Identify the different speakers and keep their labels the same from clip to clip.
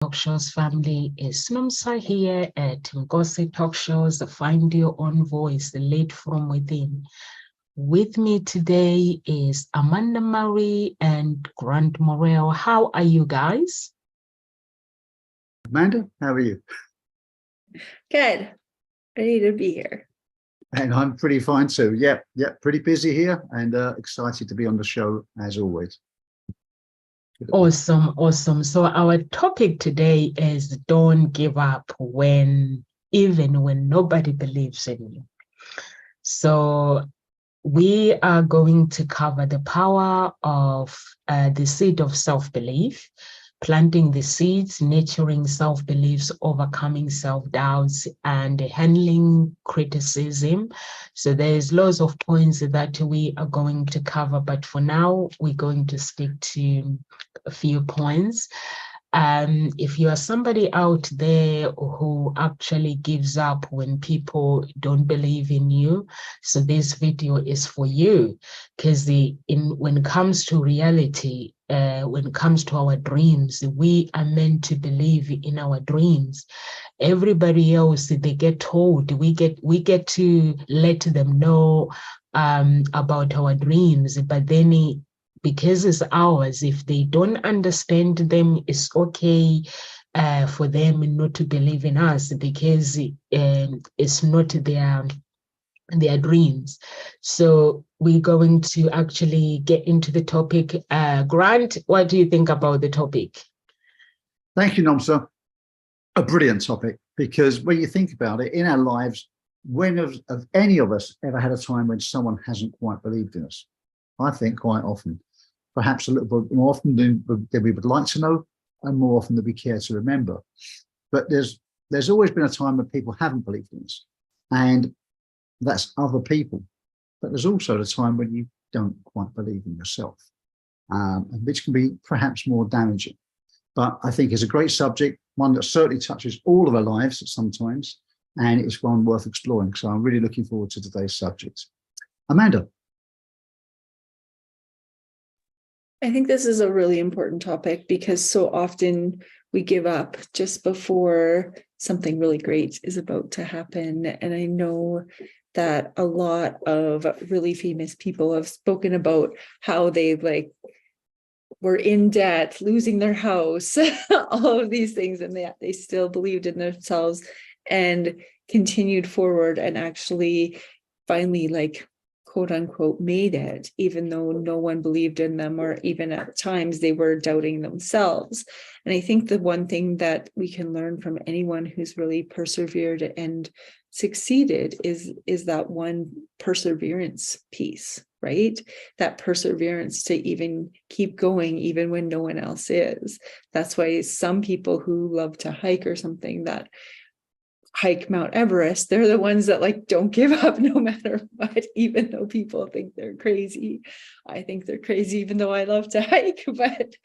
Speaker 1: Talk Shows family, is Nomsa here at Ngozi Talk Shows, Find Your Own Voice, Lead from Within. With me today is Amanda Marie and Grant Morel. How are you guys?
Speaker 2: Amanda, how are you?
Speaker 3: Good. Ready to be here.
Speaker 2: And I'm pretty fine too. Yeah, pretty busy here and excited to be on the show as always.
Speaker 1: Awesome. So our topic today is don't give up even when nobody believes in you. So we are going to cover the power of the seed of self-belief, planting the seeds, nurturing self-beliefs, overcoming self-doubts, and handling criticism. So there's lots of points that we are going to cover, but for now, we're going to stick to a few points. If you are somebody out there who actually gives up when people don't believe in you, so this video is for you, because when it comes to reality, when it comes to our dreams, we are meant to believe in our dreams. Everybody else, they get told, we get to let them know about our dreams, but then because it's ours, if they don't understand them, it's okay for them not to believe in us because it's not their dreams. So we're going to actually get into the topic. Grant, what do you think about the topic?
Speaker 2: Thank you, Nomsa. A brilliant topic, because when you think about it, in our lives, when have any of us ever had a time when someone hasn't quite believed in us? I think quite often. Perhaps a little bit more often than we would like to know, and more often than we care to remember. But there's always been a time when people haven't believed in us, and that's other people. But there's also the time when you don't quite believe in yourself, which can be perhaps more damaging. But I think it's a great subject, one that certainly touches all of our lives sometimes, and it's one worth exploring. So I'm really looking forward to today's subject. Amanda.
Speaker 3: I think this is a really important topic because so often we give up just before something really great is about to happen. And I know that a lot of really famous people have spoken about how they were in debt, losing their house, all of these things, and they still believed in themselves and continued forward and actually finally quote unquote made it, even though no one believed in them, or even at times they were doubting themselves. And I think the one thing that we can learn from anyone who's really persevered and succeeded is that one perseverance piece, right? That perseverance to even keep going, even when no one else is. That's why some people who love to hike or something that hike Mount Everest, they're the ones that don't give up no matter what, even though people think they're crazy. I think they're crazy, even though I love to hike, but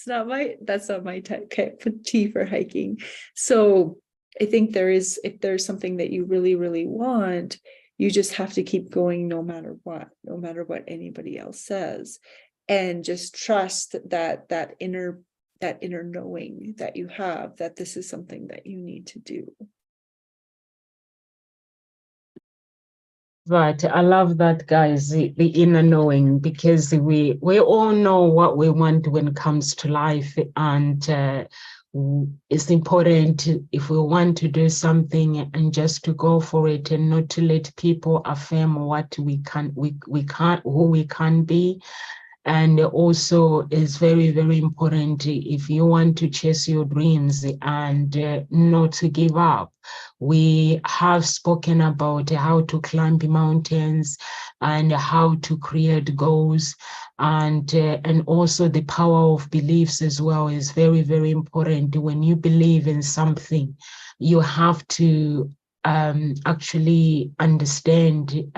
Speaker 3: that's not my cup of tea for hiking. So I think if there's something that you really, really want, you just have to keep going no matter what anybody else says, and just trust that inner knowing that you have, that this is something that you need to do.
Speaker 1: Right, I love that, guys, the inner knowing, because we all know what we want when it comes to life, and it's important if we want to do something and just to go for it and not to let people affirm what we can't, who we can be. And also it's very, very important if you want to chase your dreams and not to give up. We have spoken about how to climb mountains and how to create goals, and also the power of beliefs as well is very, very important. When you believe in something, you have to actually understand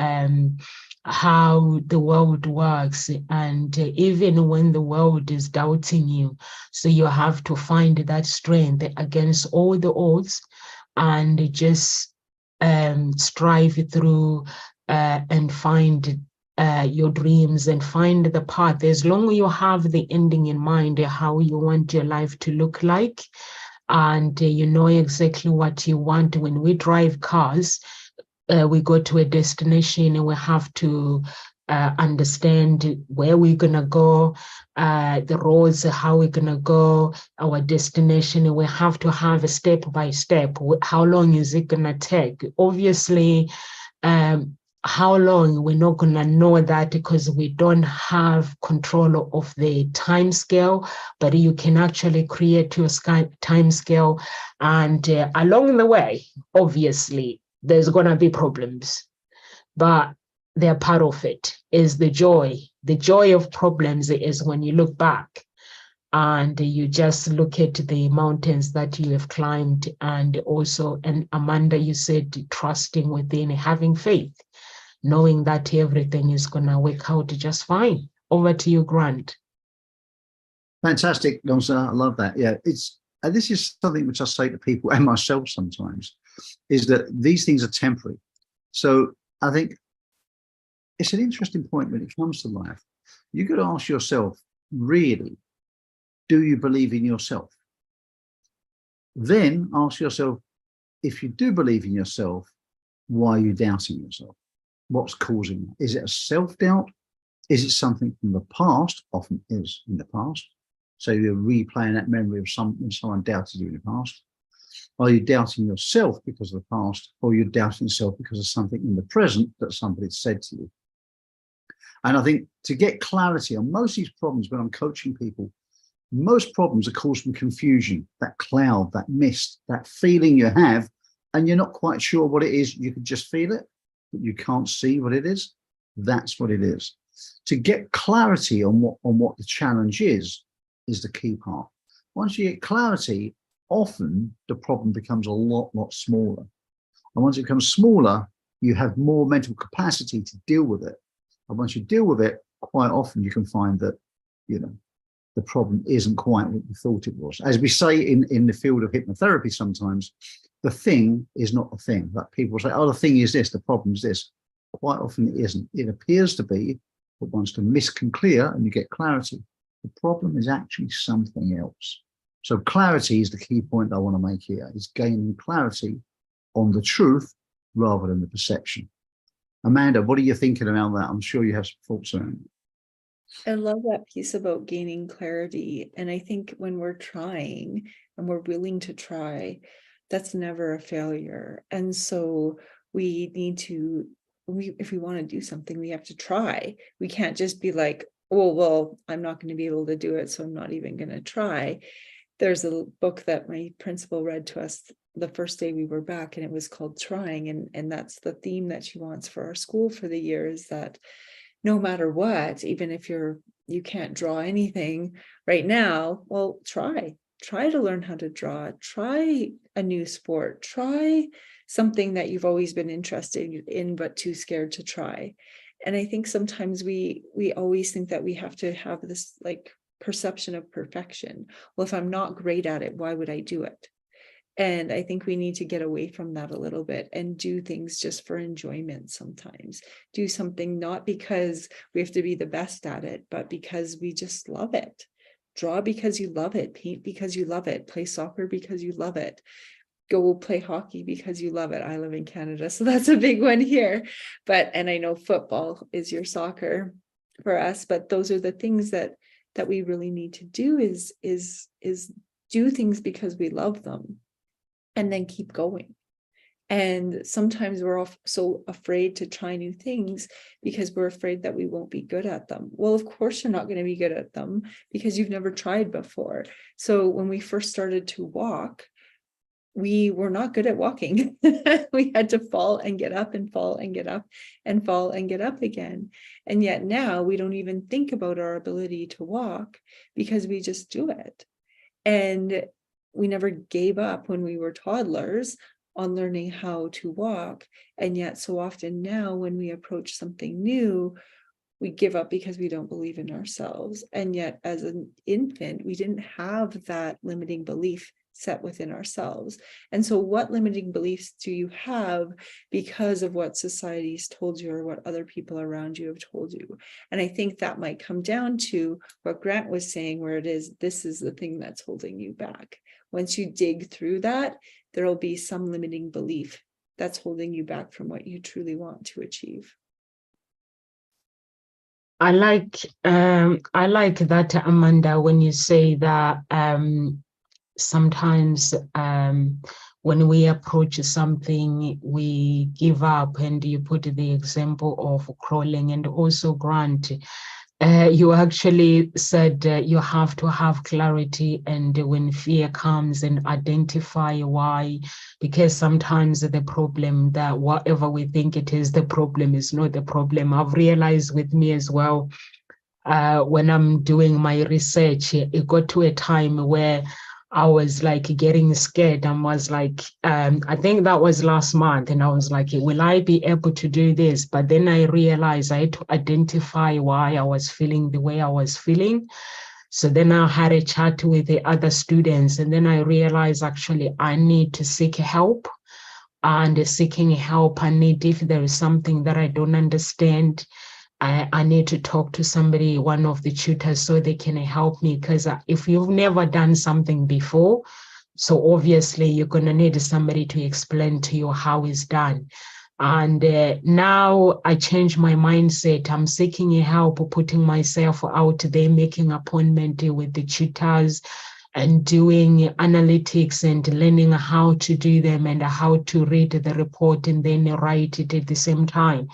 Speaker 1: how the world works, and even when the world is doubting you, so you have to find that strength against all the odds and just strive through and find your dreams and find the path. As long as you have the ending in mind, how you want your life to look like, and you know exactly what you want. When we drive cars, we go to a destination and we have to understand where we're going to go, the roads, how we're going to go, our destination. And we have to have a step by step. How long is it going to take? Obviously, how long, we're not going to know that because we don't have control of the time scale, but you can actually create your time scale. And along the way, obviously, there's going to be problems, but they're part of it. Is the joy. The joy of problems is when you look back and you just look at the mountains that you have climbed. And also, and Amanda, you said trusting within, having faith, knowing that everything is going to work out just fine. Over to you, Grant.
Speaker 2: Fantastic, Nomsa. I love that. Yeah, and this is something which I say to people and myself sometimes, is that these things are temporary. So I think it's an interesting point when it comes to life. You've got to ask yourself, really, do you believe in yourself? Then ask yourself, if you do believe in yourself, why are you doubting yourself? What's causing it? Is it a self-doubt? Is it something from the past? Often is in the past. So you're replaying that memory of when someone doubted you in the past. Are you doubting yourself because of the past, or you're doubting yourself because of something in the present that somebody said to you? And I think to get clarity on most of these problems, when I'm coaching people, most problems are caused from confusion, that cloud, that mist, that feeling you have, and you're not quite sure what it is. You can just feel it, but you can't see what it is. That's what it is. To get clarity on what the challenge is the key part. Once you get clarity, often the problem becomes a lot smaller. And once it becomes smaller, you have more mental capacity to deal with it. And once you deal with it, quite often you can find that, the problem isn't quite what you thought it was. As we say in the field of hypnotherapy, sometimes the thing is not the thing. Like people say, oh, the thing is this, the problem is this. Quite often it isn't. It appears to be, but once the mist can clear and you get clarity, the problem is actually something else. So clarity is the key point I want to make here, is gaining clarity on the truth rather than the perception. Amanda, what are you thinking about that? I'm sure you have some thoughts around it.
Speaker 3: I love that piece about gaining clarity. And I think when we're trying and we're willing to try, that's never a failure. And so we need to, if we want to do something, we have to try. We can't just be like, oh, well, I'm not going to be able to do it, so I'm not even going to try. There's a book that my principal read to us the first day we were back, and it was called Trying. And that's the theme that she wants for our school for the year, is that no matter what, even if you can't draw anything right now, well, try to learn how to draw, try a new sport, try something that you've always been interested in, but too scared to try. And I think sometimes we always think that we have to have this like perception of perfection. Well, if I'm not great at it, why would I do it? And I think we need to get away from that a little bit and do things just for enjoyment sometimes. Do something not because we have to be the best at it, but because we just love it. Draw because you love it. Paint because you love it. Play soccer because you love it. Go play hockey because you love it. I live in Canada, so that's a big one here. And I know football is your soccer for us, but those are the things that we really need to do is do things because we love them. And then keep going. And sometimes we're so afraid to try new things because we're afraid that we won't be good at them. Well, of course, you're not going to be good at them because you've never tried before. So when we first started to walk, we were not good at walking. We had to fall and get up and fall and get up and fall and get up again. And yet now we don't even think about our ability to walk because we just do it. And we never gave up when we were toddlers on learning how to walk. And yet so often now when we approach something new, we give up because we don't believe in ourselves. And yet as an infant, we didn't have that limiting belief set within ourselves. And so what limiting beliefs do you have because of what society's told you or what other people around you have told you? And I think that might come down to what Grant was saying, where it is, this is the thing that's holding you back. once you dig through that, there'll be some limiting belief that's holding you back from what you truly want to achieve.
Speaker 1: I like that, Amanda, when you say that sometimes when we approach something, we give up, and you put the example of crawling. And also, Grant, you actually said you have to have clarity, and when fear comes, and identify why, because sometimes the problem, that whatever we think it is the problem, is not the problem. I've realized with me as well, when I'm doing my research, it got to a time where I was like getting scared, and was like, I think that was last month, and I was like, will I be able to do this? But then I realized I had to identify why I was feeling the way I was feeling. So then I had a chat with the other students, and then I realized actually I need to seek help. And seeking help, I need, if there is something that I don't understand, I need to talk to somebody, one of the tutors, so they can help me. Because if you've never done something before, so obviously you're going to need somebody to explain to you how it's done. And now I changed my mindset. I'm seeking help, putting myself out there, making appointment with the tutors, and doing analytics and learning how to do them, and how to read the report and then write it at the same time.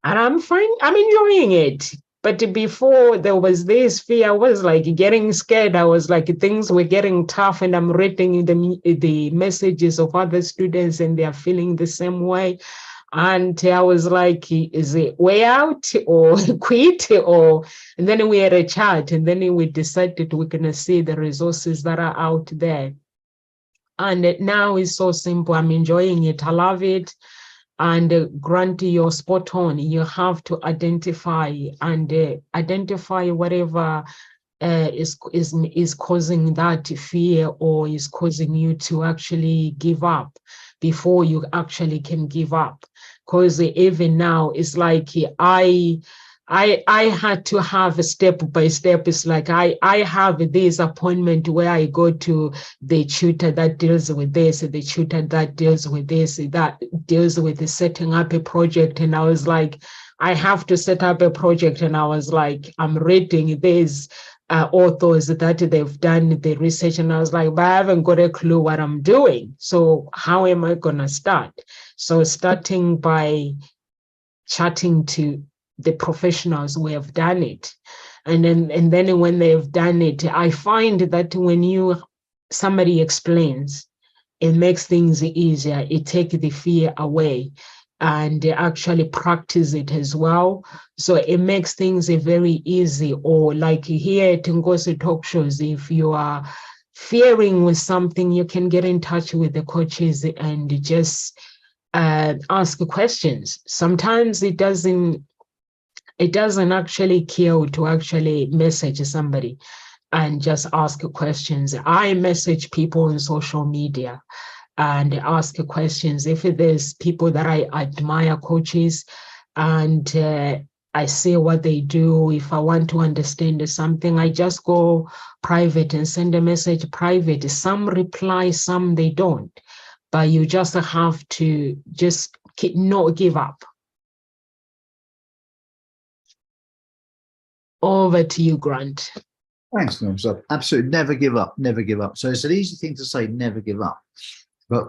Speaker 1: And I'm fine. I'm enjoying it. But before, there was this fear. I was like getting scared. I was like, things were getting tough, and I'm reading the messages of other students, and they're feeling the same way. And I was like, is it way out or quit? And then we had a chat, and then we decided we're going to see the resources that are out there. And now it's so simple. I'm enjoying it. I love it. And Grant, you're spot on. You have to identify whatever is causing that fear, or is causing you to actually give up, before you actually can give up. Because even now, it's like I had to have a step by step. It's like I have this appointment where I go to the tutor that deals with this, the tutor that deals with this, that deals with the setting up a project. And I was like, I have to set up a project. And I was like, I'm reading these authors that they've done the research. And I was like, but I haven't got a clue what I'm doing. So how am I going to start? So starting by chatting to the professionals who have done it. And then when they've done it, I find that when somebody explains, it makes things easier. It takes the fear away, and actually practice it as well. So it makes things very easy. Or like here at Ngozi Talk Shows, if you are fearing with something, you can get in touch with the coaches and just ask questions. Sometimes it doesn't actually kill to actually message somebody and just ask questions. I message people on social media and ask questions. If there's people that I admire, coaches, and I see what they do, if I want to understand something, I just go private and send a message private. Some reply, some they don't. But you just have to just not give up. Over to you, Grant.
Speaker 2: Thanks, Nomsa. Absolutely, never give up, never give up. So it's an easy thing to say, never give up. But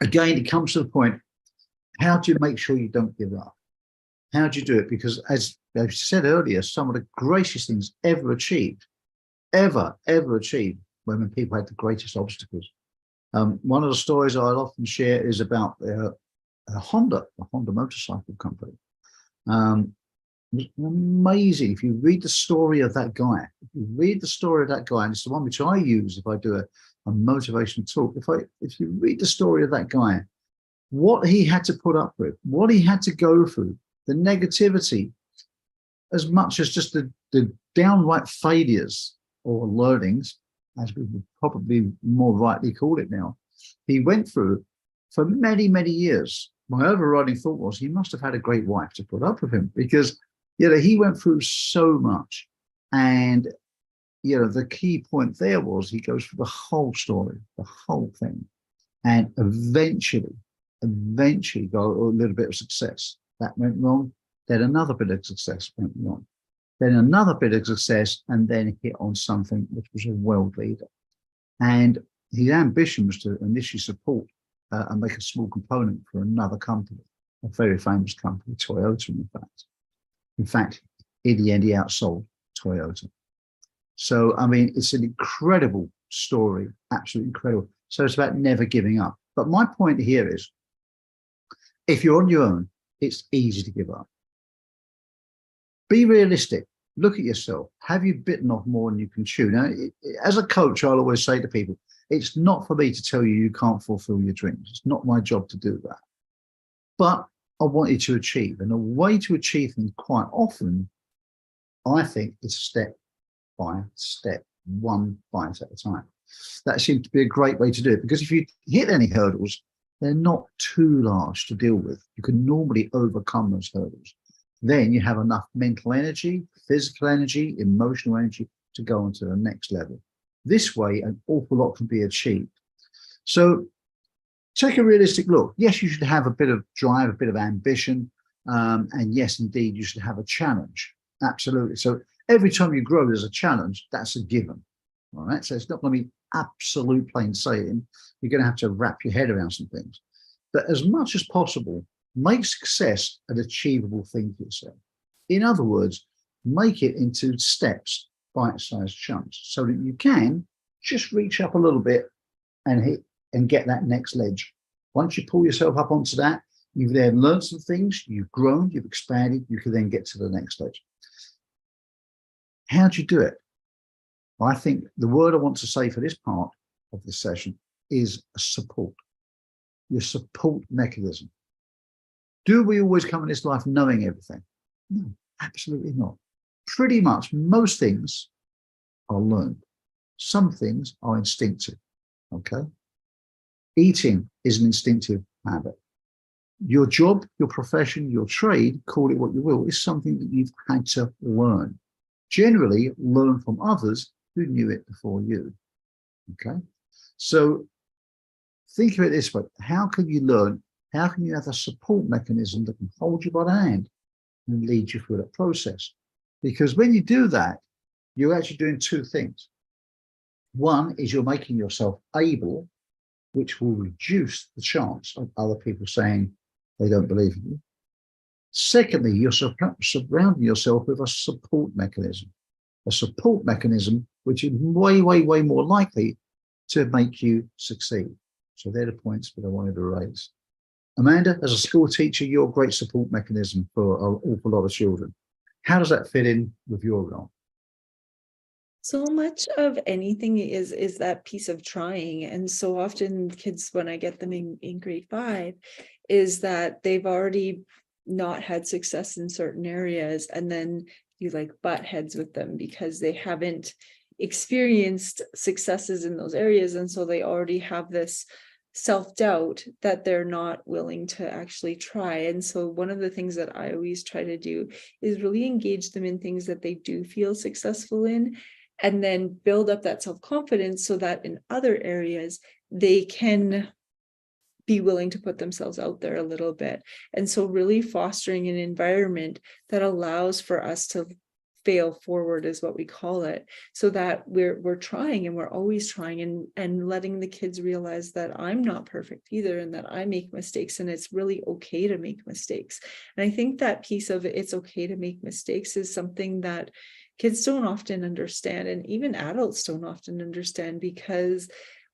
Speaker 2: again, it comes to the point, how do you make sure you don't give up? How do you do it? Because as I said earlier, some of the greatest things ever achieved, ever achieved, when people had the greatest obstacles. One of the stories I'll often share is about a Honda motorcycle company. Amazing. If you read the story of that guy, and it's the one which I use if I do a motivational talk. If you read the story of that guy, what he had to put up with, what he had to go through, the negativity, as much as just the downright failures or learnings, as we would probably more rightly call it now, he went through for many, many years. My overriding thought was he must have had a great wife to put up with him, because he went through so much. And the key point there was he goes through the whole story, the whole thing, and eventually got a little bit of success. That went wrong. Then another bit of success went wrong. Then another bit of success, and then hit on something which was a world leader. And his ambition was to initially support and make a small component for another company, a very famous company, Toyota, in fact. In fact, in the end, he outsold Toyota. So, I mean, it's an incredible story, absolutely incredible. So it's about never giving up. But my point here is, if you're on your own, it's easy to give up. Be realistic. Look at yourself. Have you bitten off more than you can chew? Now, as a coach, I'll always say to people, it's not for me to tell you you can't fulfill your dreams. It's not my job to do that. But I want you to achieve. And a way to achieve things quite often, I think, is step by step, one bite at a time. That seems to be a great way to do it, because if you hit any hurdles, they're not too large to deal with. You can normally overcome those hurdles. Then you have enough mental energy, physical energy, emotional energy to go on to the next level. This way, an awful lot can be achieved. So take a realistic look. Yes, you should have a bit of drive, a bit of ambition. And yes, indeed, you should have a challenge. Absolutely. So every time you grow, there's a challenge. That's a given. All right. So it's not going to be absolute plain sailing. You're going to have to wrap your head around some things. But as much as possible, make success an achievable thing for yourself. In other words, make it into steps, bite-sized chunks, so that you can just reach up a little bit and hit and get that next ledge. Once you pull yourself up onto that, you've then learned some things, you've grown, you've expanded, you can then get to the next ledge. How do you do it? I think the word I want to say for this part of this session is support. Your support mechanism. Do we always come in this life knowing everything? No, absolutely not. Pretty much most things are learned. Some things are instinctive, okay? Eating is an instinctive habit. Your job, your profession, your trade, call it what you will, is something that you've had to learn. Generally, learn from others who knew it before you, okay? So think of it this way. How can you learn? How can you have a support mechanism that can hold you by the hand and lead you through that process? Because when you do that, you're actually doing two things. One is you're making yourself able, which will reduce the chance of other people saying they don't believe in you. Secondly, you're surrounding yourself with a support mechanism which is way, way, way more likely to make you succeed. So they're the points that I wanted to raise. Amanda, as a school teacher, you're a great support mechanism for an awful lot of children. How does that fit in with your role?
Speaker 3: So much of anything is that piece of trying. And so often kids, when I get them in grade 5, is that they've already not had success in certain areas. And then you like butt heads with them because they haven't experienced successes in those areas. And so they already have this self-doubt that they're not willing to actually try. And so one of the things that I always try to do is really engage them in things that they do feel successful in, and then build up that self-confidence so that in other areas they can be willing to put themselves out there a little bit. And so really fostering an environment that allows for us to fail forward is what we call it, so that we're trying, and we're always trying, and letting the kids realize that I'm not perfect either, and that I make mistakes, and it's really okay to make mistakes. And I think that piece of it's okay to make mistakes is something that kids don't often understand, and even adults don't often understand, because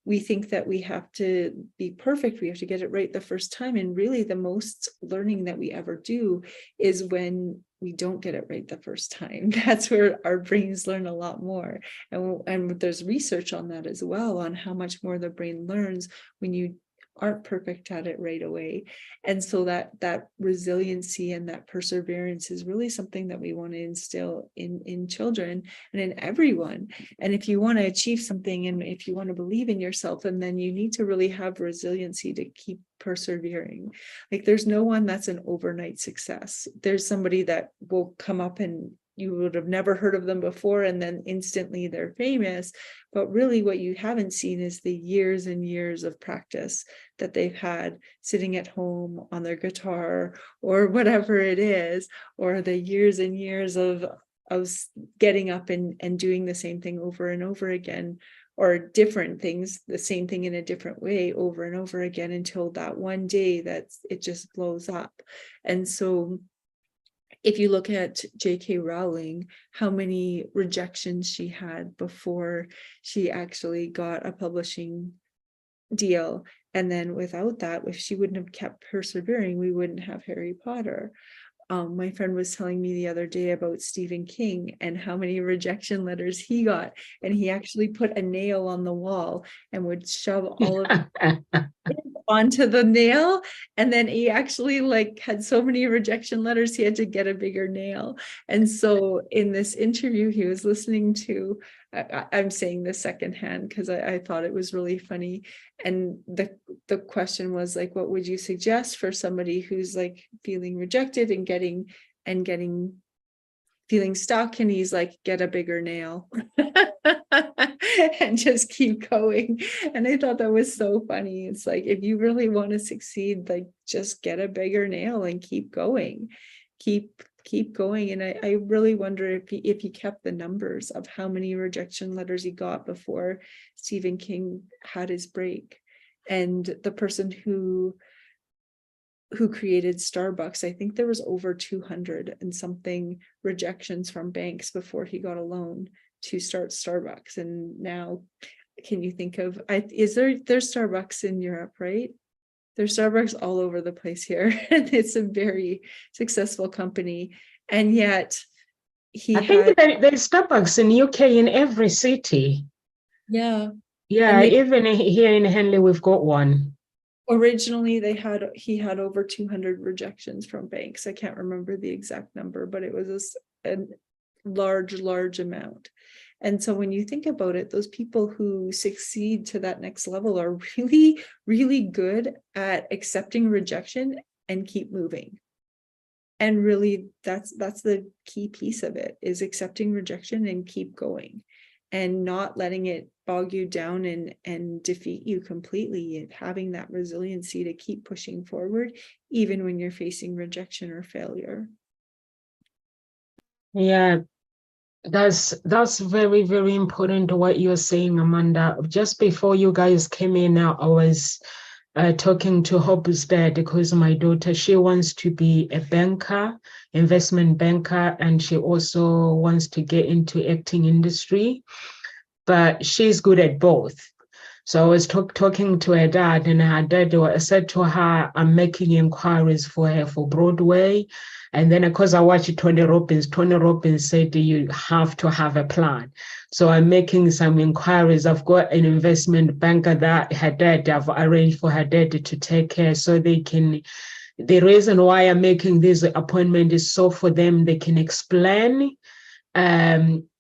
Speaker 3: we think that we have to be perfect. We have to get it right the first time. And really the most learning that we ever do is when we don't get it right the first time. That's where our brains learn a lot more. And there's research on that as well, on how much more the brain learns when you aren't perfect at it right away. And so that resiliency and that perseverance is really something that we want to instill in children and in everyone. And if you want to achieve something, and if you want to believe in yourself, and then you need to really have resiliency to keep persevering. Like there's no one that's an overnight success. There's somebody that will come up and you would have never heard of them before, and then instantly they're famous. But really what you haven't seen is the years and years of practice that they've had sitting at home on their guitar or whatever it is, or the years and years of getting up and doing the same thing over and over again, or different things, the same thing in a different way over and over again, until that one day that it just blows up. And so if you look at J.K. Rowling, how many rejections she had before she actually got a publishing deal. And then without that, if she wouldn't have kept persevering, we wouldn't have Harry Potter. My friend was telling me the other day about Stephen King and how many rejection letters he got. And he actually put a nail on the wall and would shove all of it onto the nail. And then he actually had so many rejection letters, he had to get a bigger nail. And so in this interview he was listening to, I'm saying this secondhand because I thought it was really funny. And the question was what would you suggest for somebody who's feeling rejected and feeling stuck? And he's get a bigger nail and just keep going. And I thought that was so funny. It's if you really want to succeed, just get a bigger nail and keep going. Keep going. And I really wonder if he kept the numbers of how many rejection letters he got before Stephen King had his break. And the person who created Starbucks, I think there was over 200 and something rejections from banks before he got a loan to start Starbucks. And now, can you think of, there's Starbucks in Europe, right? There's Starbucks all over the place here. It's a very successful company. And yet
Speaker 1: I think there's Starbucks in UK in every city.
Speaker 3: Yeah.
Speaker 1: Yeah, even here in Henley, we've got one.
Speaker 3: Originally, he had over 200 rejections from banks. I can't remember the exact number, but it was a large amount. And so when you think about it, those people who succeed to that next level are really, really good at accepting rejection and keep moving. And really, that's the key piece of it, is accepting rejection and keep going, and not letting it bog you down and defeat you completely, having that resiliency to keep pushing forward, even when you're facing rejection or failure.
Speaker 1: Yeah, that's very, very important what you're saying, Amanda. Just before you guys came in, I was talking to Hope's dad, because my daughter, she wants to be a banker, investment banker, and she also wants to get into acting industry, but she's good at both. So I was talking to her dad, and her dad said to her, I'm making inquiries for her for Broadway. And then, because I watched Tony Robbins said you have to have a plan. So I'm making some inquiries. I've got an investment banker that I've arranged for her dad to take care, so they can, the reason why I'm making this appointment is so for them, they can explain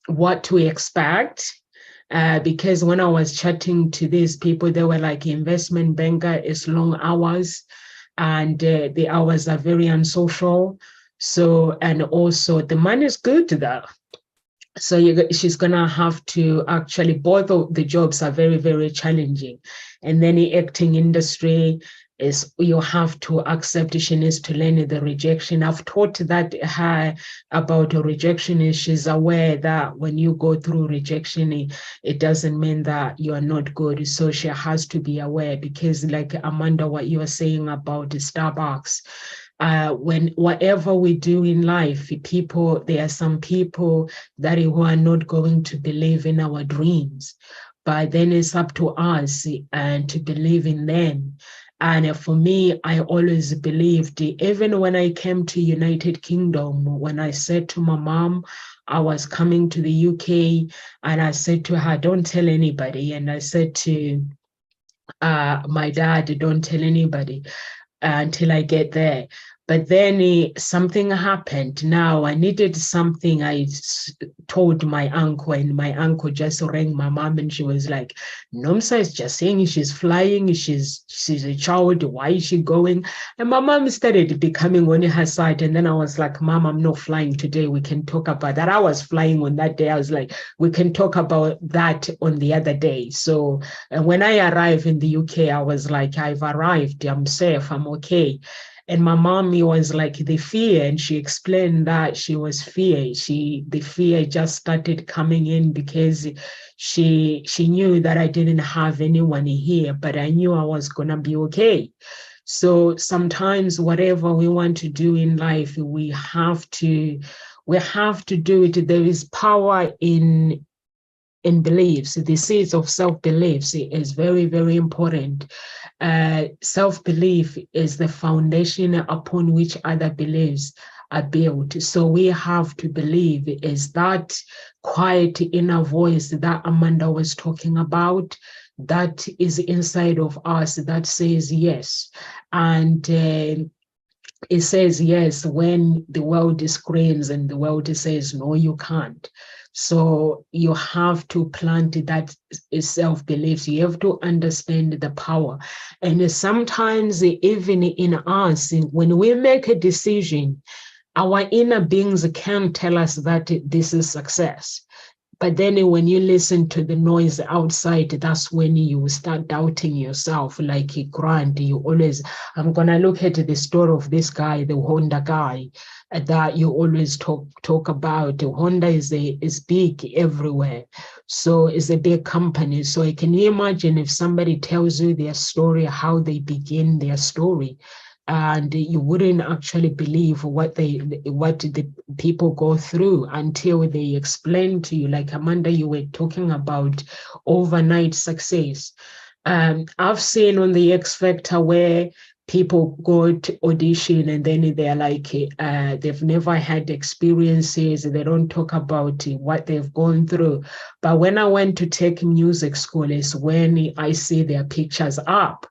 Speaker 1: what to expect. Because when I was chatting to these people, they were investment banker is long hours, and the hours are very unsocial. So, and also the money is good though. So she's gonna have to actually, both of the jobs are very, very challenging. And then the acting industry is, you have to accept, she needs to learn the rejection. I've taught that her about rejection, is she's aware that when you go through rejection, it doesn't mean that you are not good. So she has to be aware, because Amanda, what you are saying about the Starbucks, when whatever we do in life, there are some people that who are not going to believe in our dreams, but then it's up to us and to believe in them. And for me, I always believed, even when I came to United Kingdom, when I said to my mom, I was coming to the UK, and I said to her, don't tell anybody. And I said to my dad, don't tell anybody until I get there. But then something happened. Now I needed something. Told my uncle, and my uncle just rang my mom, and she was like, Nomsa is just saying she's flying. She's a child. Why is she going? And my mom started becoming on her side. And then I was like, Mom, I'm not flying today. We can talk about that. I was flying on that day. I was like, we can talk about that on the other day. So when I arrived in the UK, I was like, I've arrived. I'm safe. I'm okay. And my mommy was like the fear, and she explained that she was fear. The fear just started coming in because she knew that I didn't have anyone here, but I knew I was gonna be okay. So sometimes whatever we want to do in life, we have to do it. There is power in beliefs. The seeds of self-beliefs is very, very important. Self-belief is the foundation upon which other beliefs are built. So we have to believe is that quiet inner voice that Amanda was talking about, that is inside of us that says yes. And it says yes when the world screams and the world says, no, you can't. So you have to plant that self-belief. You have to understand the power. And sometimes even in us, when we make a decision, our inner beings can tell us that this is success. But then when you listen to the noise outside, that's when you start doubting yourself. Like Grant, you always, I'm going to look at the story of this guy, the Honda guy, that you always talk about. Honda is big everywhere. So it's a big company. So can you imagine if somebody tells you their story, how they begin their story? And you wouldn't actually believe what the people go through until they explain to you. Like Amanda, you were talking about overnight success. I've seen on the X Factor where people go to audition and then they're like, they've never had experiences. They don't talk about what they've gone through. But when I went to take music school is when I see their pictures up.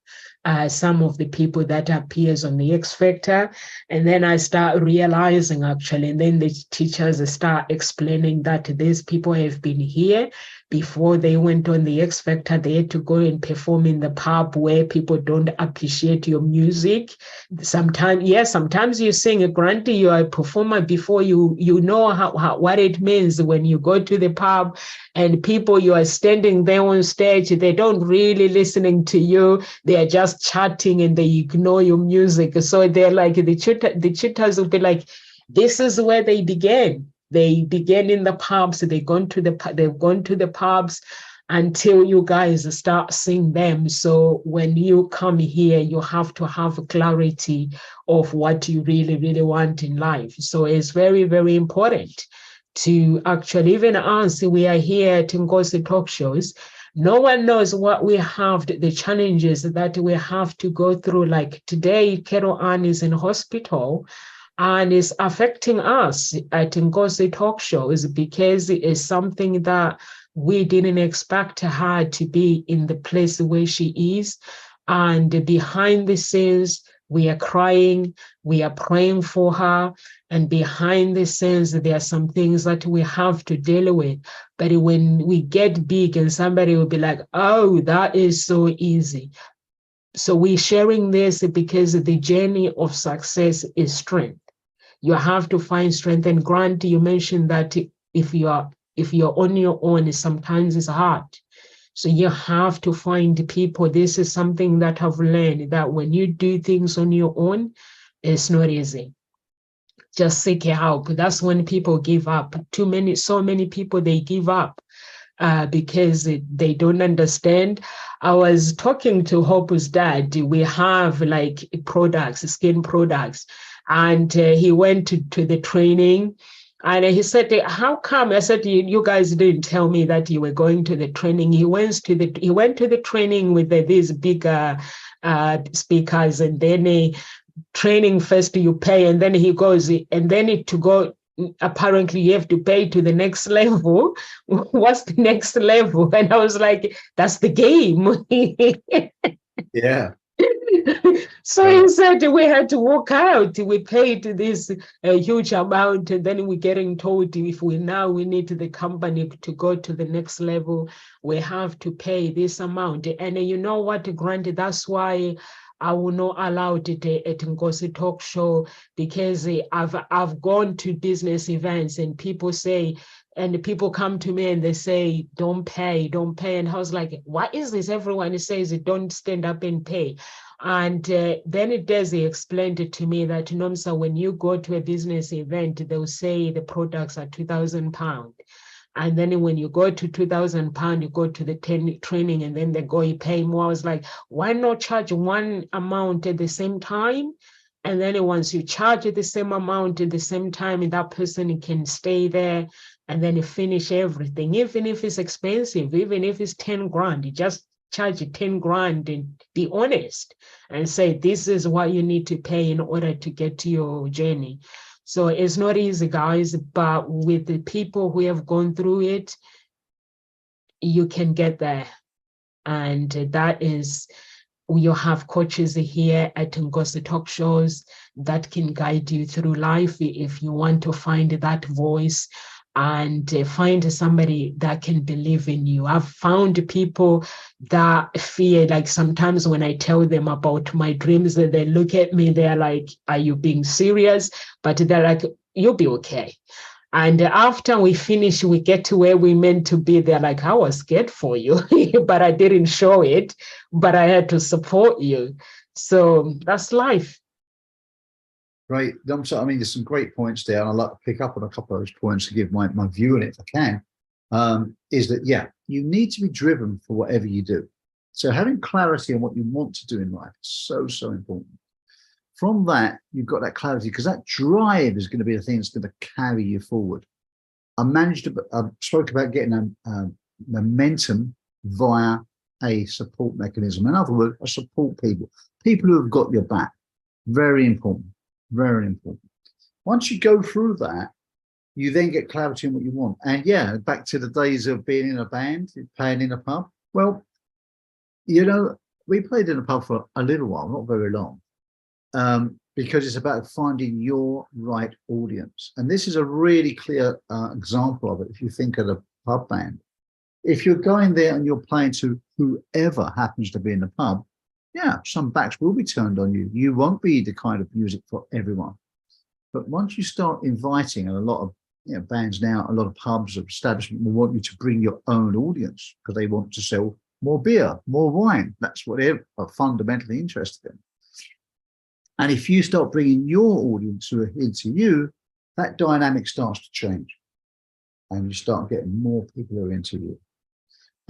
Speaker 1: Some of the people that appears on the X Factor, and then I start realizing actually, and then the teachers start explaining that these people have been here before they went on the X Factor. They had to go and perform in the pub where people don't appreciate your music. Sometimes you sing a Grant, you are a performer before you know what it means when you go to the pub and people, you are standing there on stage, they don't really listening to you. They are just chatting and they ignore your music. So they're like, the tutors will be like, this is where they began. They began in the pubs. They've gone to the pubs until you guys start seeing them. So when you come here, you have to have clarity of what you really, really want in life. So it's very, very important to actually, even us, we are here at Ngozi Talk Shows. No one knows what we have, the challenges that we have to go through. Like today, Carol Ann is in hospital and it's affecting us at Ngozi Talk Shows because it is something that we didn't expect her to be in the place where she is. And behind the scenes, we are crying, we are praying for her, and behind the scenes, there are some things that we have to deal with. But when we get big and somebody will be like, oh, that is so easy. So we're sharing this because the journey of success is strength. You have to find strength. And Grant, you mentioned that if you're on your own, sometimes it's hard. So you have to find people. This is something that I've learned, that when you do things on your own, it's not easy. Just seek help. That's when people give up. So many people, they give up because they don't understand. I was talking to Hope's dad. We have like products, skin products, and he went to the training. And he said, how come? I said, you guys didn't tell me that you were going to the training. He went to the training with these big speakers, and then training first you pay, and then he goes, and then to go, apparently you have to pay to the next level. What's the next level? And I was like, that's the game.
Speaker 2: Yeah.
Speaker 1: So he said we had to walk out. We paid this huge amount, and then we're getting told if we need the company to go to the next level, we have to pay this amount. And you know what, Grant, that's why I will not allow it at Nkosi Talk Show, because I've gone to business events and people say, and people come to me and they say, don't pay. And I was like, what is this? Everyone says, don't stand up and pay. And then Desi explained it to me that, Nomsa, when you go to a business event, they'll say the products are £2,000. And then when you go to £2,000, you go to the training, and then they go, you pay more. I was like, why not charge one amount at the same time? And then once you charge the same amount at the same time, and that person can stay there and then you finish everything, even if it's expensive, even if it's 10 grand, you just charge 10 grand and be honest and say, this is what you need to pay in order to get to your journey. So it's not easy, guys, but with the people who have gone through it, you can get there. And that is, you have coaches here at Nkosi Talk Shows that can guide you through life if you want to find that voice and find somebody that can believe in you. I've found people that fear, like sometimes when I tell them about my dreams, they look at me, they're like, are you being serious? But they're like, you'll be okay. And after we finish, we get to where we meant to be. They're like, I was scared for you, but I didn't show it, but I had to support you. So that's life.
Speaker 2: Great. I mean, there's some great points there, and I'd like to pick up on a couple of those points to give my view on it if I can. Is that, yeah, you need to be driven for whatever you do. So having clarity on what you want to do in life is so, so important. From that, you've got that clarity, because that drive is going to be the thing that's going to carry you forward. I spoke about getting momentum via a support mechanism. In other words, I support people who have got your back. Very important. Very important. Once you go through that, you then get clarity on what you want. And yeah, back to the days of being in a band, playing in a pub. Well, you know, we played in a pub for a little while, not very long, because it's about finding your right audience. And this is a really clear example of it. If you think of the pub band, if you're going there and you're playing to whoever happens to be in the pub, yeah, some backs will be turned on you. You won't be the kind of music for everyone. But once you start inviting, and a lot of bands now, a lot of pubs or establishments will want you to bring your own audience because they want to sell more beer, more wine. That's what they're fundamentally interested in. And if you start bringing your audience who are into you, that dynamic starts to change. And you start getting more people who are into you.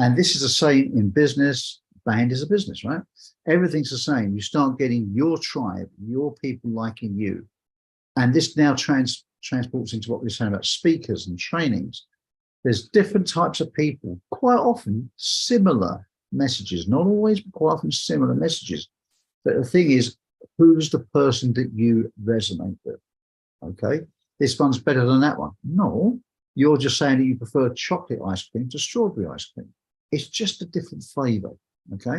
Speaker 2: And this is the same in business. Band is a business, right? Everything's the same. You start getting your tribe, your people liking you. And this now transports into what we were saying about speakers and trainings. There's different types of people, quite often similar messages, not always, but quite often similar messages. But the thing is, who's the person that you resonate with? Okay, this one's better than that one. No, you're just saying that you prefer chocolate ice cream to strawberry ice cream. It's just a different flavor. Okay,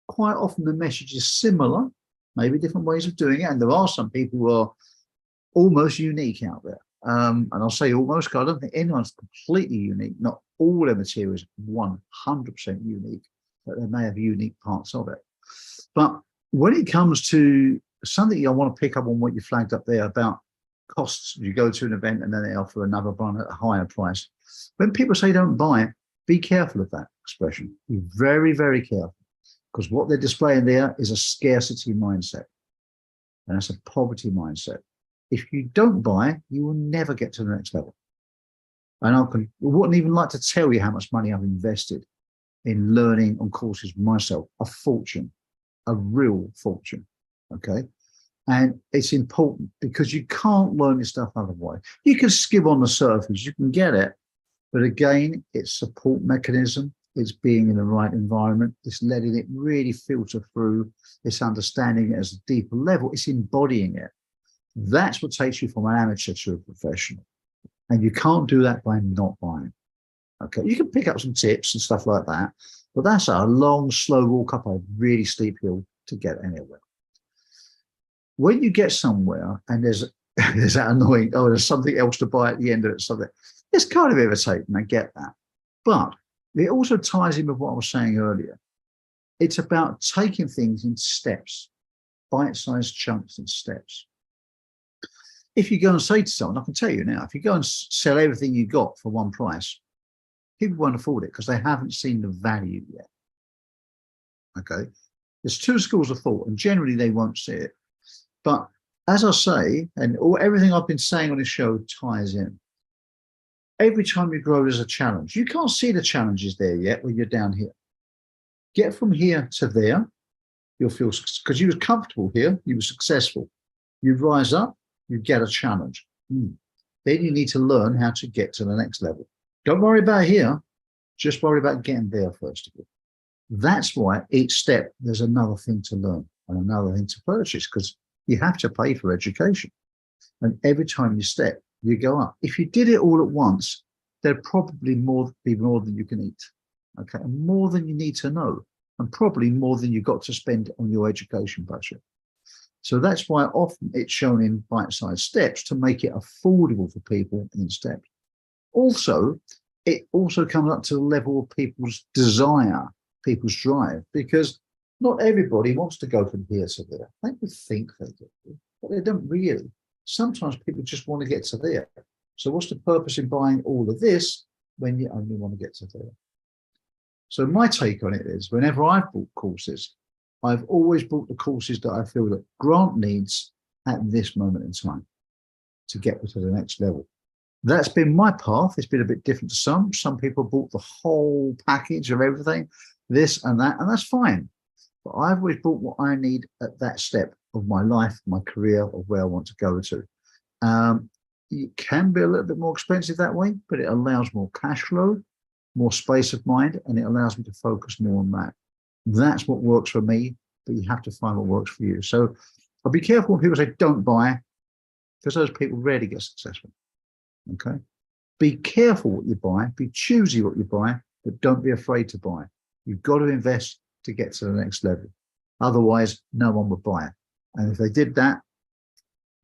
Speaker 2: quite often the message is similar, maybe different ways of doing it. And there are some people who are almost unique out there. And I'll say almost, because I don't think anyone's completely unique. Not all their material is 100% unique, but they may have unique parts of it. But when it comes to something I want to pick up on what you flagged up there about costs, you go to an event and then they offer another one at a higher price. When people say don't buy it, be careful of that expression. Be very, very careful, because what they're displaying there is a scarcity mindset, and that's a poverty mindset. If you don't buy, you will never get to the next level. And I wouldn't even like to tell you how much money I've invested in learning on courses myself. A fortune, a real fortune. Okay. And it's important because you can't learn this stuff otherwise. You can skim on the surface, you can get it. But again, it's support mechanism, it's being in the right environment, it's letting it really filter through, it's understanding it as a deeper level, it's embodying it. That's what takes you from an amateur to a professional. And you can't do that by not buying. Okay, you can pick up some tips and stuff like that, but that's a long, slow walk up a really steep hill to get anywhere. When you get somewhere and there's there's that annoying, oh, there's something else to buy at the end of it, something, it's kind of irritating. I get that. But it also ties in with what I was saying earlier. It's about taking things in steps, bite-sized chunks and steps. If you go and say to someone, I can tell you now, if you go and sell everything you got for one price, people won't afford it because they haven't seen the value yet. Okay. There's two schools of thought, and generally they won't see it. But as I say, and everything I've been saying on this show ties in. Every time you grow, there's a challenge. You can't see the challenges there yet when you're down here. Get from here to there, you'll feel, because you were comfortable here, you were successful. You rise up, you get a challenge. Then you need to learn how to get to the next level. Don't worry about here, just worry about getting there first of all. That's why each step, there's another thing to learn and another thing to purchase, because you have to pay for education. And every time you step, you go up. If you did it all at once, there'd probably be more than you can eat. Okay, and more than you need to know, and probably more than you've got to spend on your education budget. So that's why often it's shown in bite-sized steps to make it affordable for people in steps. Also, it also comes up to the level of people's desire, people's drive, because not everybody wants to go from here to there. They would think they do, but they don't really. Sometimes people just want to get to there. So what's the purpose in buying all of this when you only want to get to there? So my take on it is, whenever I've bought courses, I've always bought the courses that I feel that Grant needs at this moment in time to get to the next level. That's been my path. It's been a bit different to some. Some people bought the whole package of everything, this and that, and that's fine. But I've always bought what I need at that step of my life, my career, or where I want to go to. It can be a little bit more expensive that way, but it allows more cash flow, more space of mind, and it allows me to focus more on that. That's what works for me, but you have to find what works for you. So I'll be careful when people say don't buy, because those people rarely get successful. Okay. Be careful what you buy, be choosy what you buy, but don't be afraid to buy. You've got to invest to get to the next level. Otherwise, no one would buy it. And if they did that,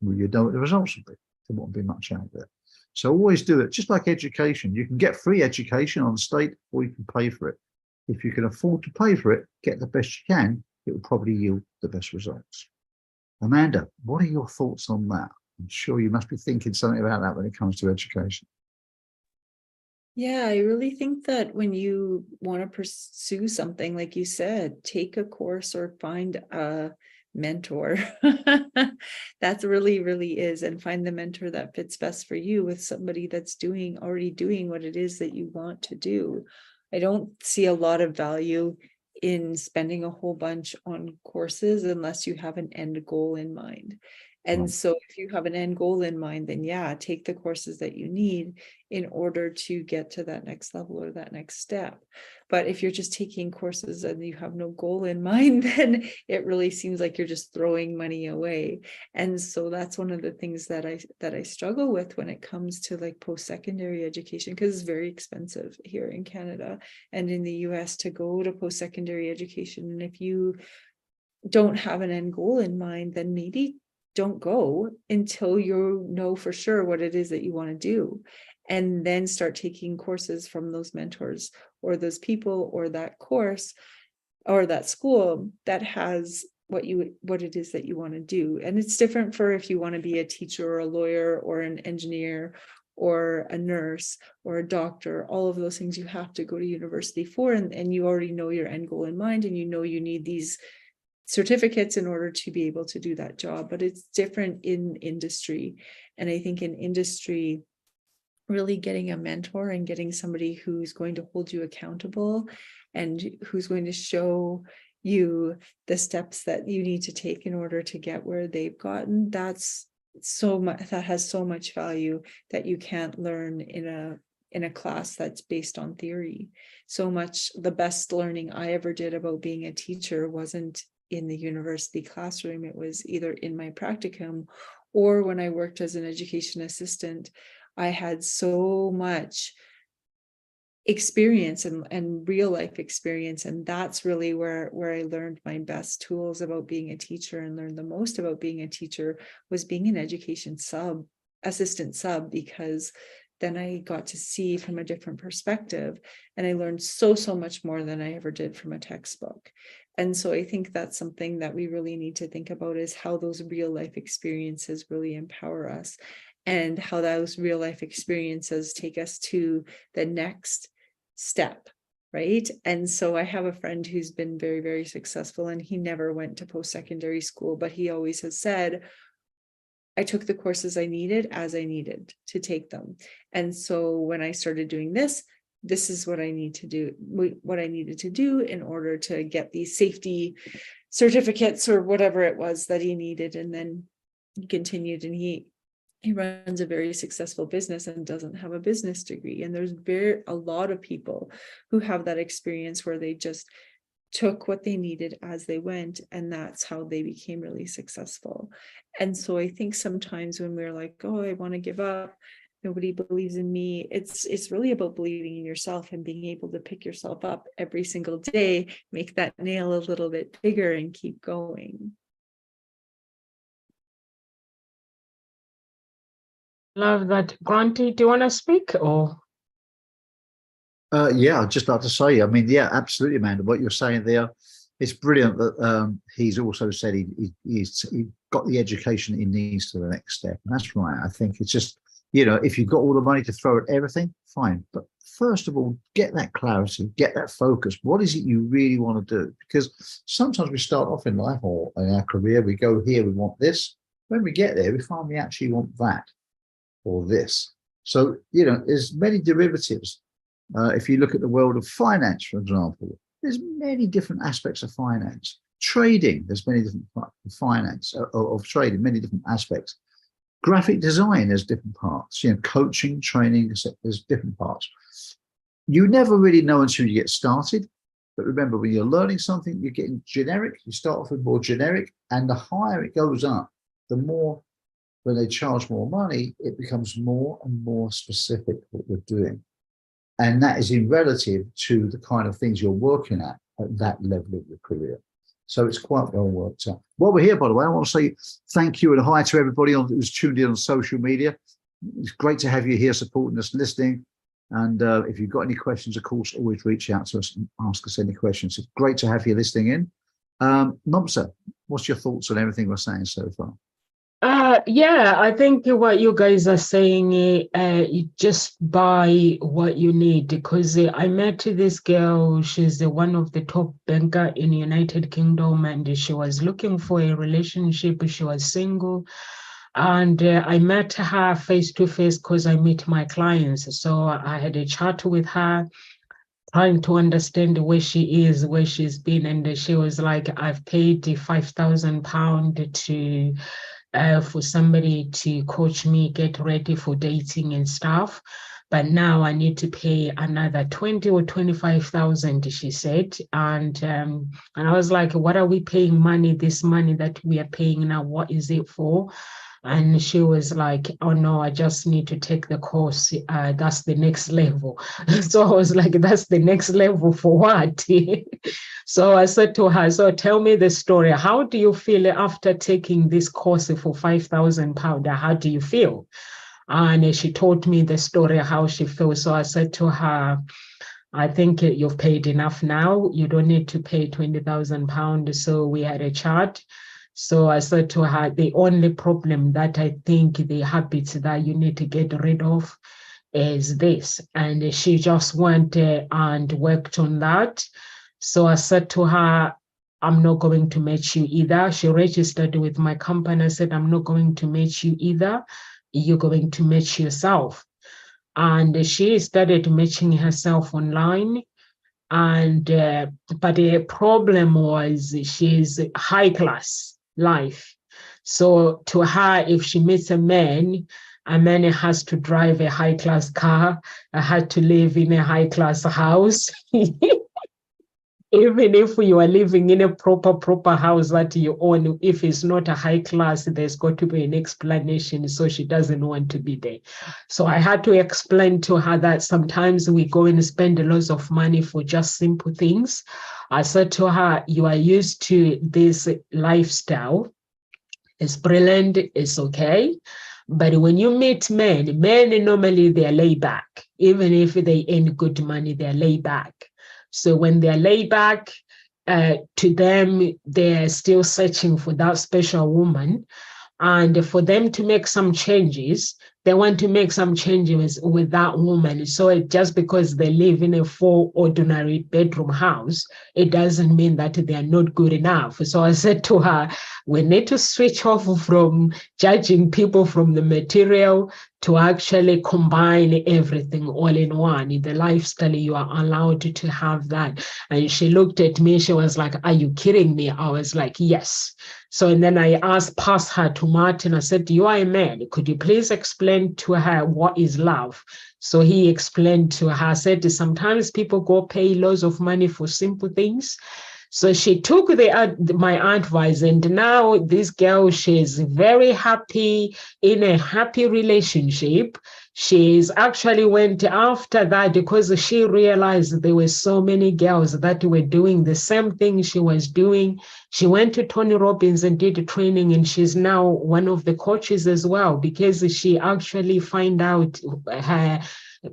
Speaker 2: well, you know what the results would be. There won't be much out there. So always do it. Just like education, you can get free education on the state, or you can pay for it. If you can afford to pay for it, get the best you can, it will probably yield the best results. Amanda, what are your thoughts on that? I'm sure you must be thinking something about that when it comes to education.
Speaker 3: Yeah, I really think that when you want to pursue something, like you said, take a course or find a mentor. That's really is, and find the mentor that fits best for you, with somebody that's already doing what it is that you want to do. I don't see a lot of value in spending a whole bunch on courses unless you have an end goal in mind. And so if you have an end goal in mind, then yeah, take the courses that you need in order to get to that next level or that next step. But if you're just taking courses and you have no goal in mind, then it really seems like you're just throwing money away. And so that's one of the things that I struggle with when it comes to like post-secondary education, because it's very expensive here in Canada and in the US to go to post-secondary education. And if you don't have an end goal in mind, then maybe don't go until you know for sure what it is that you want to do, and then start taking courses from those mentors or those people or that course or that school that has what it is that you want to do. And it's different for if you want to be a teacher or a lawyer or an engineer or a nurse or a doctor. All of those things you have to go to university for, and you already know your end goal in mind, and you know you need these certificates in order to be able to do that job. But it's different in industry. And I think in industry, really getting a mentor and getting somebody who's going to hold you accountable and who's going to show you the steps that you need to take in order to get where they've gotten, that's so much, that has so much value that you can't learn in a class that's based on theory. So much, the best learning I ever did about being a teacher wasn't in the university classroom. It was either in my practicum or when I worked as an education assistant. I had so much experience and real life experience. And that's really where I learned my best tools about being a teacher, and learned the most about being a teacher was being an education assistant sub, because then I got to see from a different perspective, and I learned so much more than I ever did from a textbook. And so I think that's something that we really need to think about, is how those real life experiences really empower us, and how those real life experiences take us to the next step, right? And so I have a friend who's been very, very successful, and he never went to post-secondary school, but he always has said, I took the courses I needed as I needed to take them. And so when I started doing this is what I need to do, what I needed to do in order to get these safety certificates or whatever it was that he needed. And then he continued, and he runs a very successful business and doesn't have a business degree. And there's a lot of people who have that experience where they just took what they needed as they went, and that's how they became really successful. And so I think sometimes when we're like, oh, I want to give up, nobody believes in me, it's really about believing in yourself and being able to pick yourself up every single day, make that nail a little bit bigger, and keep going.
Speaker 1: Love that. Granty, do you want to speak or?
Speaker 2: Yeah, I'd just like to say, I mean, yeah, absolutely, Amanda. What you're saying there, it's brilliant that he's also said he got the education he needs to the next step. And that's right. I think it's just, if you've got all the money to throw at everything, fine. But first of all, get that clarity, get that focus. What is it you really want to do? Because sometimes we start off in life or in our career, we go here, we want this. When we get there, we find we actually want that or this. So, there's many derivatives. If you look at the world of finance, for example, there's many different aspects of finance. Trading, there's many different finance of trading, many different aspects. Graphic design, there's different parts. Coaching, training, there's different parts. You never really know until you get started. But remember, when you're learning something, you're getting generic. You start off with more generic, and the higher it goes up, the more, when they charge more money, it becomes more and more specific what you're doing. And that is in relative to the kind of things you're working at that level of your career. So it's quite well worked out. While we're here, by the way, I want to say thank you and hi to everybody who's tuned in on social media. It's great to have you here supporting us, listening. And if you've got any questions, of course, always reach out to us and ask us any questions. It's great to have you listening in. Nomsa, what's your thoughts on everything we're saying so far?
Speaker 1: Yeah, I think what you guys are saying, you just buy what you need, because I met this girl, she's one of the top banker in the United Kingdom, and she was looking for a relationship. She was single, and I met her face to face because I meet my clients. So I had a chat with her, trying to understand where she is, where she's been, and she was like, I've paid £5,000 to for somebody to coach me, get ready for dating and stuff. But now I need to pay another 20 or 25,000, she said. And I was like, what are we paying this money that we are paying now, what is it for? And she was like, oh no, I just need to take the course. That's the next level. So I was like, that's the next level for what? So I said to her, so tell me the story. How do you feel after taking this course for £5,000? How do you feel? And she told me the story, how she feels. So I said to her, I think you've paid enough now. You don't need to pay £20,000. So we had a chat. So I said to her, the only problem that I think, the habits that you need to get rid of is this. And she just went and worked on that. So I said to her, I'm not going to match you either. She registered with my company. I said, I'm not going to match you either. You're going to match yourself. And she started matching herself online. And but the problem was she's high class life. So to her, if she meets a man has to drive a high class car, I had to live in a high class house. Even if you are living in a proper house that you own, if it's not a high class, there's got to be an explanation. So she doesn't want to be there. So I had to explain to her that sometimes we go and spend lots of money for just simple things. I said to her, you are used to this lifestyle. It's brilliant, it's okay. But when you meet men normally they're laid back. Even if they earn good money, they're laid back. So when they're laid back, to them, they're still searching for that special woman. And for them to make some changes, they want to make some changes with that woman. So just because they live in a 4 ordinary bedroom house, it doesn't mean that they are not good enough. So I said to her, we need to switch off from judging people from the material to actually combine everything all in one. In the lifestyle, you are allowed to have that. And she looked at me, she was like, are you kidding me? I was like, yes. So, and then I passed her to Martin. I said, you are a man. Could you please explain to her what is love? So he explained to her, said, sometimes people go pay loads of money for simple things. So she took my advice, and now this girl, she's very happy in a happy relationship. She's actually went after that because she realized there were so many girls that were doing the same thing she was doing. She went to Tony Robbins and did training, and she's now one of the coaches as well, because she actually find out her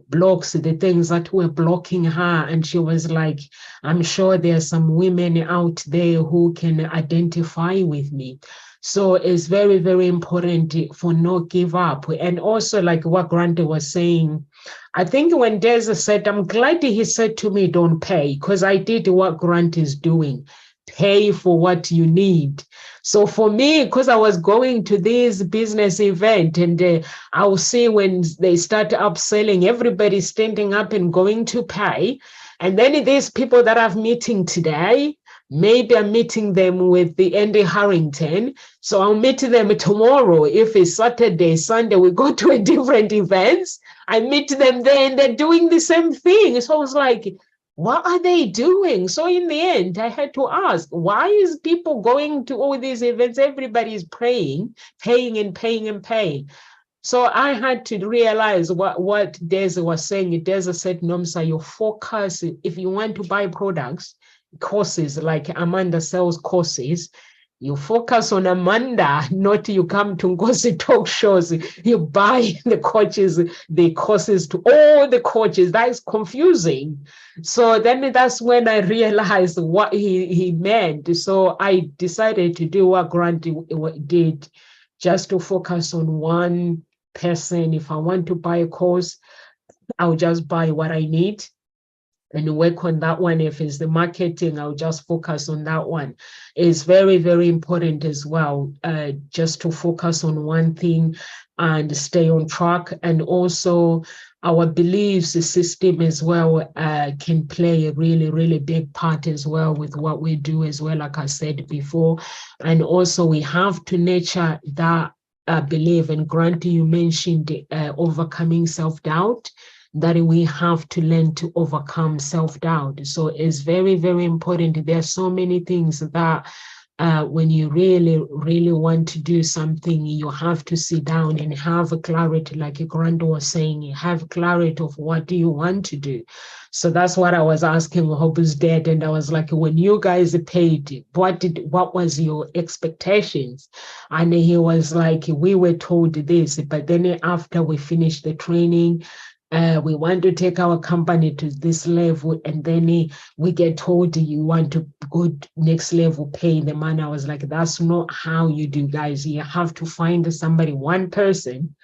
Speaker 1: blocks, the things that were blocking her. And she was like, I'm sure there are some women out there who can identify with me. So it's very, very important for not give up. And also, like what Grant was saying, I think when Des said, I'm glad he said to me, don't pay, because I did what Grant is doing. Pay for what you need. So for me, because I was going to this business event, and I'll see when they start upselling, everybody standing up and going to pay. And then these people that I'm meeting today, maybe I'm meeting them with the Andy Harrington. So I'll meet them tomorrow. If it's Saturday, Sunday, we go to a different events. I meet them there and they're doing the same thing. So I was like, what are they doing? So in the end, I had to ask, why is people going to all these events? Everybody's paying and paying. So I had to realize what Des was saying. Des said, Nomsa, your focus, if you want to buy products, courses, like Amanda sells courses, you focus on Amanda, not you come to Ngozi talk shows, you buy the courses to all the coaches. That is confusing. So then that's when I realized what he meant. So I decided to do what Grant did, just to focus on one person. If I want to buy a course, I'll just buy what I need and work on that one. If it's the marketing, I'll just focus on that one. It's very, very important as well, just to focus on one thing and stay on track. And also our beliefs system as well can play a really, really big part as well with what we do as well, like I said before. And also we have to nurture that belief. And Grant, you mentioned overcoming self-doubt, that we have to learn to overcome self-doubt. So it's very, very important. There are so many things that when you really, really want to do something, you have to sit down and have a clarity, like Grant was saying, you have clarity of what do you want to do. So that's what I was asking Hope's dad, and I was like, when you guys paid, what was your expectations? And he was like, we were told this, but then after we finished the training, we want to take our company to this level, and then we get told you want to go next level, pay the money. I was like, that's not how you do, guys. You have to find somebody, one person,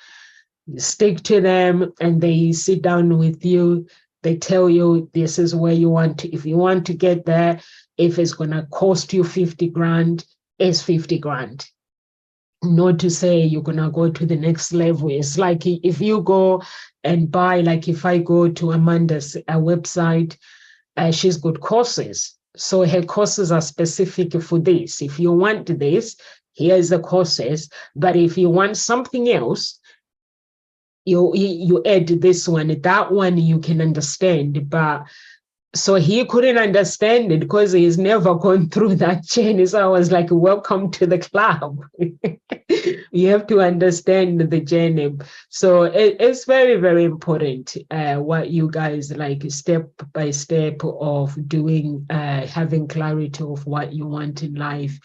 Speaker 1: you stick to them, and they sit down with you. They tell you this is where you want to, if you want to get there, if it's going to cost you 50 grand, it's 50 grand. Not to say you're going to go to the next level. It's like if you go and buy, like if I go to Amanda's website, she's got courses. So her courses are specific for this. If you want this, here's the courses. But if you want something else, you add this one. That one you can understand. But So he couldn't understand it because he's never gone through that journey. So I was like, welcome to the club. You have to understand the journey. So it's very, very important what you guys like step by step of doing, having clarity of what you want in life.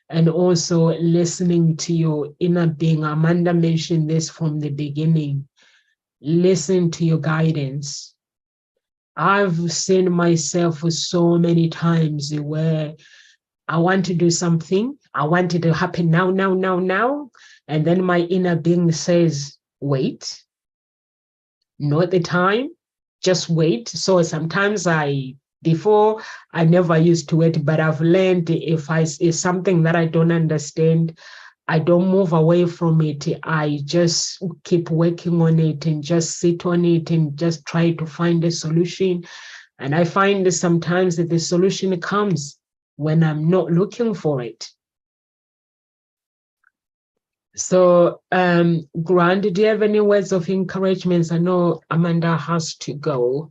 Speaker 1: And also listening to your inner being. Amanda mentioned this from the beginning. Listen to your guidance. I've seen myself so many times where I want to do something, I want it to happen now, now, now, now. And then my inner being says, wait, not the time, just wait. So sometimes before I never used to wait, but I've learned if it's something that I don't understand, I don't move away from it. I just keep working on it and just sit on it and just try to find a solution. And I find that sometimes that the solution comes when I'm not looking for it. So, Grant, do you have any words of encouragement? I know Amanda has to go.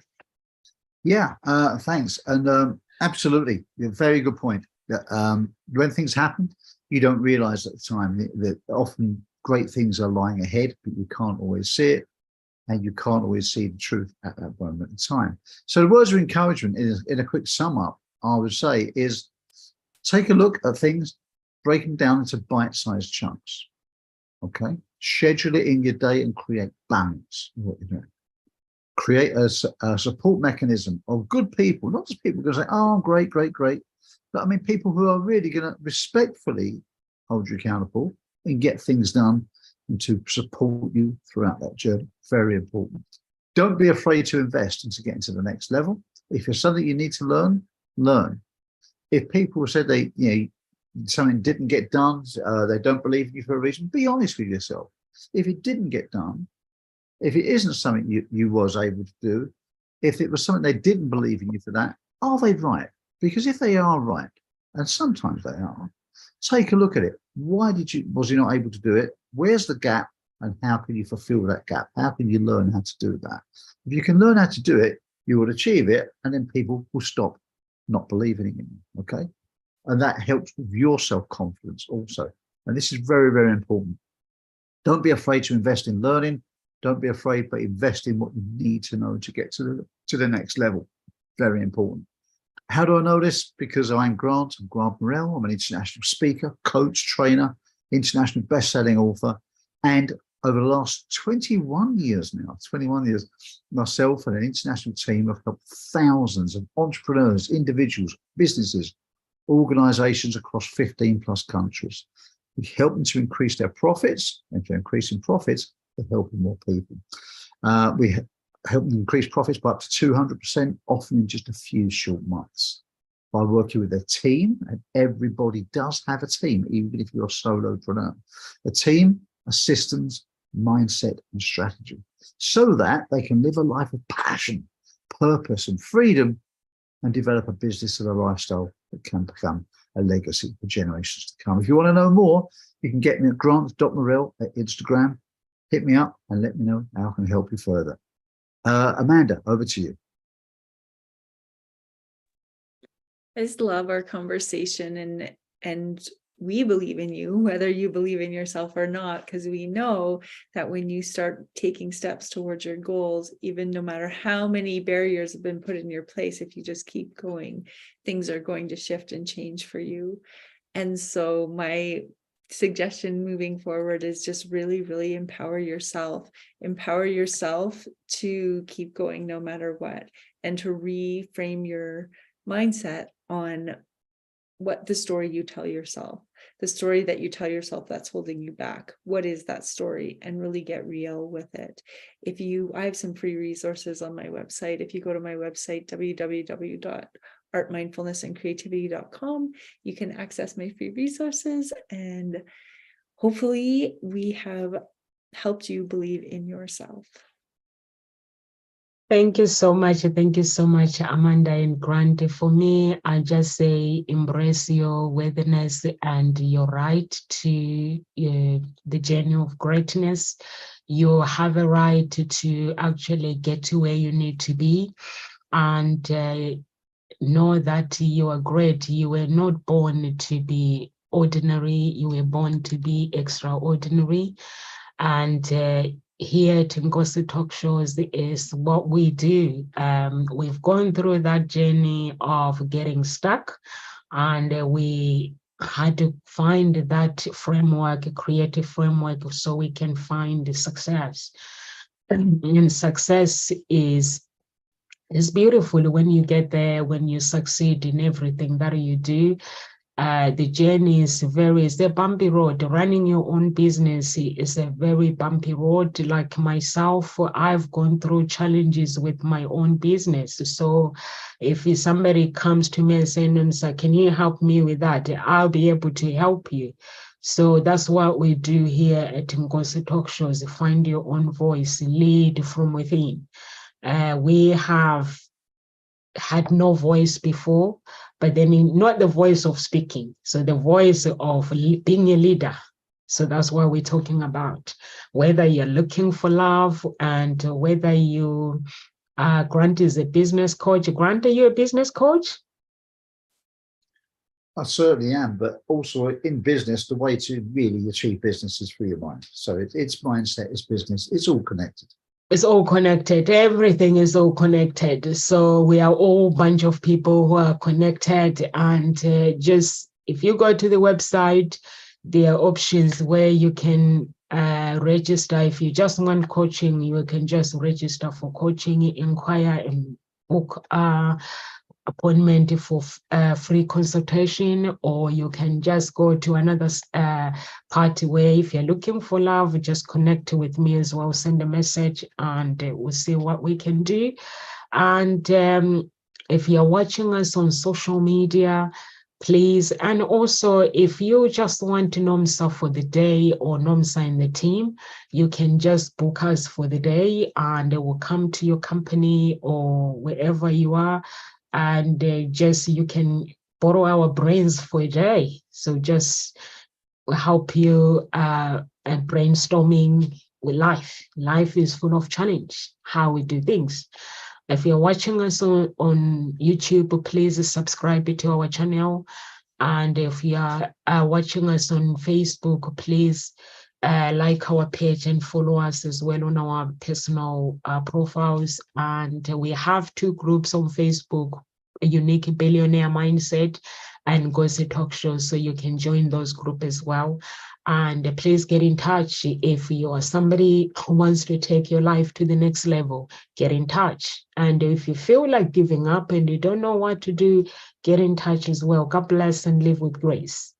Speaker 2: Yeah, thanks. And absolutely, a very good point. When things happen, you don't realize at the time that often great things are lying ahead, but you can't always see it, and you can't always see the truth at that moment in time. So the words of encouragement is, in a quick sum up, I would say, is take a look at things, break them down into bite-sized chunks. Okay, schedule it in your day and create balance in what you're doing. Create a support mechanism of good people, not just people who say, oh, great, great, great. But I mean, people who are really going to respectfully hold you accountable and get things done and to support you throughout that journey. Very important. Don't be afraid to invest and to get into the next level. If there's something you need to learn, learn. If people said something didn't get done, they don't believe in you for a reason, be honest with yourself. If it didn't get done, if it isn't something you was able to do, if it was something they didn't believe in you for that, are they right? Because if they are right, and sometimes they are, take a look at it. Why was you not able to do it? Where's the gap? And how can you fulfill that gap? How can you learn how to do that? If you can learn how to do it, you will achieve it, and then people will stop not believing in you, okay? And that helps with your self-confidence also. And this is very, very important. Don't be afraid to invest in learning. Don't be afraid, but invest in what you need to know to get to the next level. Very important. How do I know this? Because I'm Grant Morrell. I'm an international speaker, coach, trainer, international best-selling author. And over the last 21 years, myself and an international team have helped thousands of entrepreneurs, individuals, businesses, organizations across 15 plus countries. We help them to increase their profits, and to increasing profits, they're helping more people. We help them increase profits by up to 200%, often in just a few short months. By working with a team, and everybody does have a team, even if you're a solopreneur. A team, a systems, mindset, and strategy, so that they can live a life of passion, purpose, and freedom, and develop a business and a lifestyle that can become a legacy for generations to come. If you want to know more, you can get me at grant.morrell at Instagram. Hit me up and let me know how I can help you further. Amanda, over to you.
Speaker 3: I just love our conversation, and we believe in you, whether you believe in yourself or not, because we know that when you start taking steps towards your goals, even no matter how many barriers have been put in your place, if you just keep going, things are going to shift and change for you. And so my suggestion moving forward is just really, really empower yourself to keep going no matter what, and to reframe your mindset on what the story you tell yourself, the story that you tell yourself that's holding you back. What is that story? And really get real with it. I have some free resources on my website. If you go to my website, www.artmindfulnessandcreativity.com, you can access my free resources, and hopefully we have helped you believe in yourself.
Speaker 1: Thank you so much. Thank you so much, Amanda and Grant. For me, I just say embrace your worthiness and your right to the journey of greatness. You have a right to actually get to where you need to be. and know that you are great. You were not born to be ordinary, you were born to be extraordinary. And here at Ngozi Talk Shows is what we do. We've gone through that journey of getting stuck, and we had to find that framework, a creative framework, so we can find success. And success is beautiful when you get there, when you succeed in everything that you do. The journey is a bumpy road. Running your own business is a very bumpy road. Like myself, I've gone through challenges with my own business. So if somebody comes to me and says, can you help me with that? I'll be able to help you. So that's what we do here at Ngozi Talk Shows. Find your own voice, lead from within. We have had no voice before, but then not the voice of speaking, so the voice of being a leader. So that's what we're talking about. Whether you're looking for love, and whether you Grant is a business coach. Grant, are you a business coach?
Speaker 2: I certainly am, but also in business, the way to really achieve business is through your mind. So it's mindset, it's business, it's all connected.
Speaker 1: It's all connected. Everything is all connected. So we are all a bunch of people who are connected. And just if you go to the website, there are options where you can register. If you just want coaching, you can just register for coaching, inquire, and book appointment for free consultation, or you can just go to another party where if you're looking for love, just connect with me as well, send a message, and we'll see what we can do. And if you're watching us on social media, please, and also if you just want to Nomsa for the day or Nomsa in the team, you can just book us for the day, and we'll come to your company or wherever you are, and just you can borrow our brains for a day. So just help you brainstorming with life. Life is full of challenge, how we do things. If you're watching us on YouTube, please subscribe to our channel. And if you are watching us on Facebook, please like our page and follow us as well on our personal profiles. And we have 2 groups on Facebook, a Unique Billionaire Mindset and Ngozi Talk Show, so you can join those groups as well. And please get in touch if you are somebody who wants to take your life to the next level. Get in touch. And if you feel like giving up and you don't know what to do, get in touch as well. God bless and live with grace.